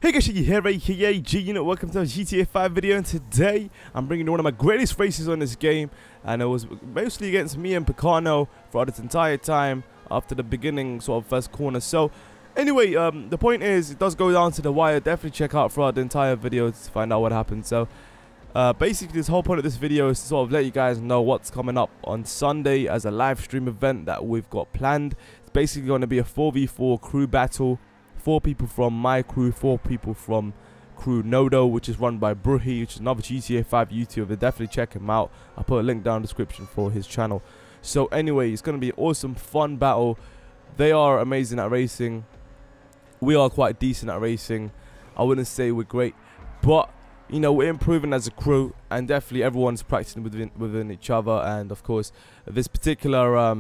Hey guys, Shiggy here, aka G-Unit. Welcome to a GTA 5 video, and today I'm bringing you one of my greatest races on this game, and it was mostly against me and Picano throughout its entire time after the beginning sort of first corner. So anyway, the point is, it does go down to the wire. Definitely check out throughout the entire video to find out what happened. So basically this whole point of this video is to sort of let you guys know what's coming up on Sunday as a live stream event that we've got planned. It's basically going to be a 4v4 crew battle. 4 people from my crew, 4 people from crew Nodo, which is run by Bruhi, which is another GTA 5 YouTuber. Definitely check him out. I'll put a link down in the description for his channel. So anyway, it's going to be an awesome, fun battle. They are amazing at racing. We are quite decent at racing. I wouldn't say we're great, but you know, we're improving as a crew, and definitely everyone's practicing within each other. And of course, this particular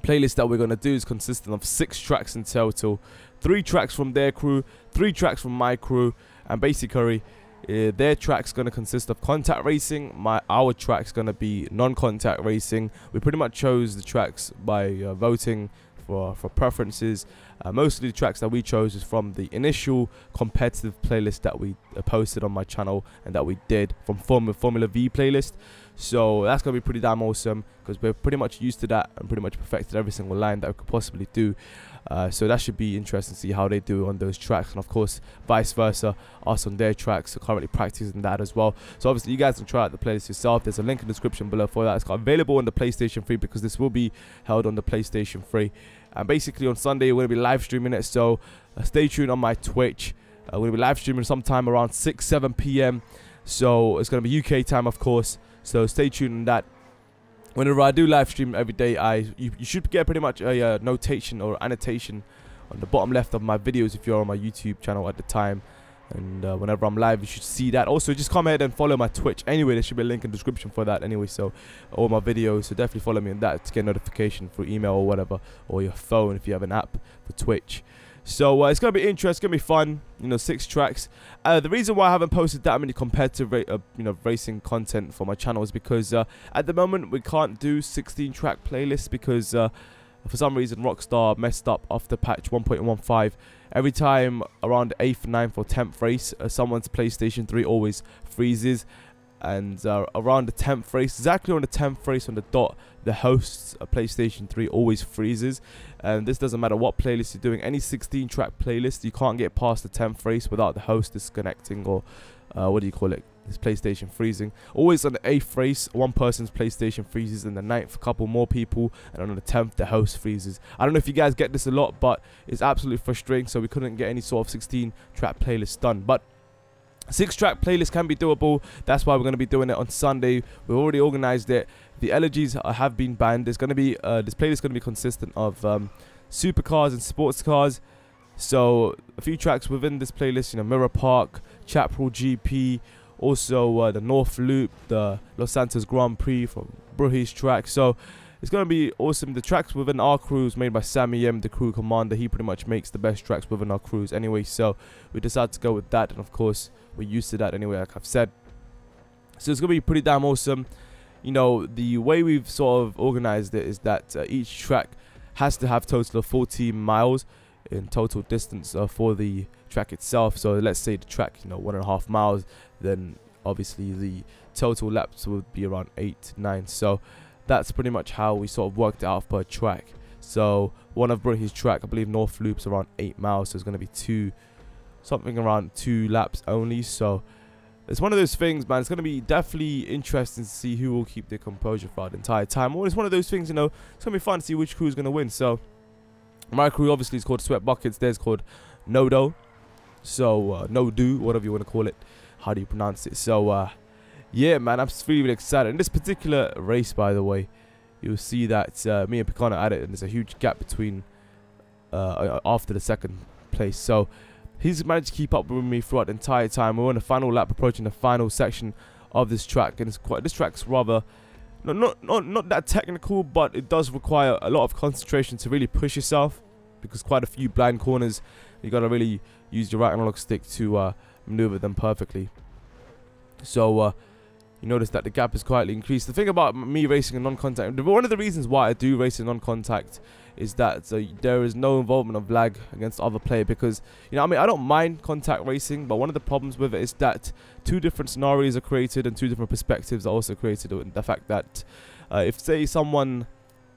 playlist that we're going to do is consisting of 6 tracks in total. 3 tracks from their crew, 3 tracks from my crew, and basically their track's going to consist of contact racing. Our track's going to be non-contact racing. We pretty much chose the tracks by voting for preferences. Mostly the tracks that we chose is from the initial competitive playlist that we posted on my channel and that we did from Formula V playlist. So that's going to be pretty damn awesome because we're pretty much used to that and pretty much perfected every single line that we could possibly do. So that should be interesting to see how they do on those tracks, and of course vice versa, us on their tracks. So currently practicing that as well. So obviously you guys can try out the playlist yourself. There's a link in the description below for that. It's available on the PlayStation 3 because this will be held on the PlayStation 3. And basically on Sunday we're going to be live streaming it, so stay tuned on my Twitch. We're going to be live streaming sometime around 6-7 PM. So it's going to be UK time, of course, so stay tuned on that. Whenever I do live stream every day, you should get pretty much a notation or annotation on the bottom left of my videos if you're on my YouTube channel at the time. And whenever I'm live, you should see that. Also, just come ahead and follow my Twitch. Anyway, there should be a link in the description for that anyway. So all my videos, so definitely follow me on that to get notification through email or whatever, or your phone if you have an app for Twitch. So it's going to be interesting, it's going to be fun, you know, 6 tracks. The reason why I haven't posted that many competitive racing content for my channel is because at the moment we can't do 16 track playlists because for some reason Rockstar messed up after patch 1.15. Every time around the 8th, 9th or 10th race, someone's PlayStation 3 always freezes. And around the 10th race, exactly on the 10th race on the dot, the host's PlayStation 3 always freezes. And this doesn't matter what playlist you're doing. Any 16 track playlist, you can't get past the 10th race without the host disconnecting or what do you call it, his PlayStation freezing. Always on the 8th race, one person's PlayStation freezes, and the 9th, a couple more people, and on the 10th, the host freezes. I don't know if you guys get this a lot, but it's absolutely frustrating. So we couldn't get any sort of 16 track playlist done, but 6 track playlist can be doable. That's why we're going to be doing it on Sunday. We've already organized it. The elegies have been banned. There's going to be this playlist is going to be consistent of supercars and sports cars. So a few tracks within this playlist, you know, Mirror Park, Chaparral GP, also the North Loop, the Los Santos Grand Prix from Bruhi's track. So it's going to be awesome. The tracks within our crews made by Sammy M, the crew commander. He pretty much makes the best tracks within our crews anyway. So we decided to go with that. And of course, we're used to that anyway, like I've said. So it's going to be pretty damn awesome. You know, the way we've sort of organized it is that each track has to have a total of 14 miles in total distance for the track itself. So let's say the track, you know, 1.5 miles, then obviously the total laps would be around 8, 9. So that's pretty much how we sort of worked it out per track. So one of Bruhi's track, I believe North Loop's around 8 miles, so it's going to be something around 2 laps only. So it's one of those things, man. It's going to be definitely interesting to see who will keep their composure for the entire time. Well, it's one of those things, you know, it's going to be fun to see which crew is going to win. So my crew obviously is called Sweat Buckets. Theirs called Nodo. So Nodo, whatever you want to call it. How do you pronounce it? So yeah, man, I'm just really excited. In this particular race, by the way, you'll see that me and Picano at it, and there's a huge gap between after the 2nd place. So he's managed to keep up with me throughout the entire time. We're on the final lap, approaching the final section of this track, and this track's rather not that technical, but it does require a lot of concentration to really push yourself because quite a few blind corners. You got to really use your right analog stick to maneuver them perfectly. So you notice that the gap is quietly increased. The thing about me racing in non-contact, one of the reasons why I do race in non-contact is that there is no involvement of lag against the other player, because, you know, I mean, I don't mind contact racing, but one of the problems with it is that two different scenarios are created and two different perspectives are also created. The fact that if, say, someone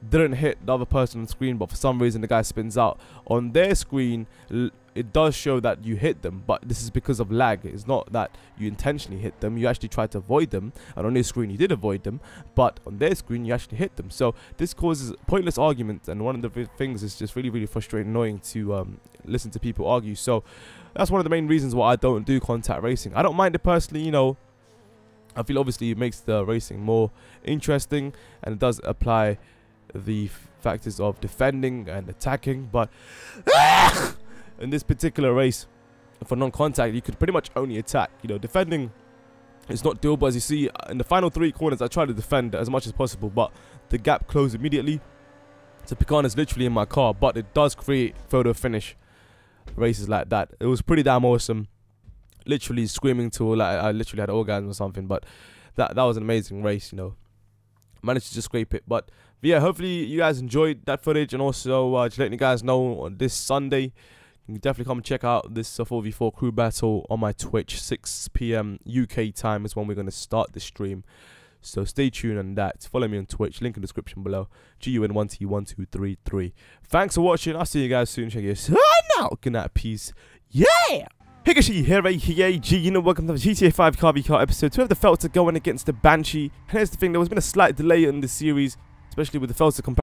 didn't hit the other person on the screen, but for some reason the guy spins out on their screen, it does show that you hit them, but this is because of lag. It's not that you intentionally hit them, you actually tried to avoid them, and on their screen you did avoid them, but on their screen you actually hit them. So this causes pointless arguments, and one of the things is just really frustrating, annoying to listen to people argue. So that's one of the main reasons why I don't do contact racing. I don't mind it personally, you know. I feel obviously it makes the racing more interesting, and it does apply the factors of defending and attacking, but in this particular race for non-contact, you could pretty much only attack. You know, defending is not doable. As you see in the final 3 corners, I try to defend as much as possible, but the gap closed immediately. So Picana is literally in my car, but it does create photo finish races like that. It was pretty damn awesome. Literally screaming to, like, I literally had orgasm or something, but that was an amazing race, you know. Managed to just scrape it. But yeah, hopefully you guys enjoyed that footage, and also just letting you guys know on this Sunday, you can definitely come and check out this 4v4 crew battle on my Twitch. 6 PM UK time is when we're going to start the stream, so stay tuned on that. Follow me on Twitch, link in the description below. GUN1T1233. Thanks for watching. I'll see you guys soon. Check your now. Good night, peace. Yeah. Higashi here, aka you know, welcome to the GTA 5 Car v Car episode 2 of the Felter going against the Banshee. And here's the thing, there was been a slight delay in the series, especially with the Felter comparison.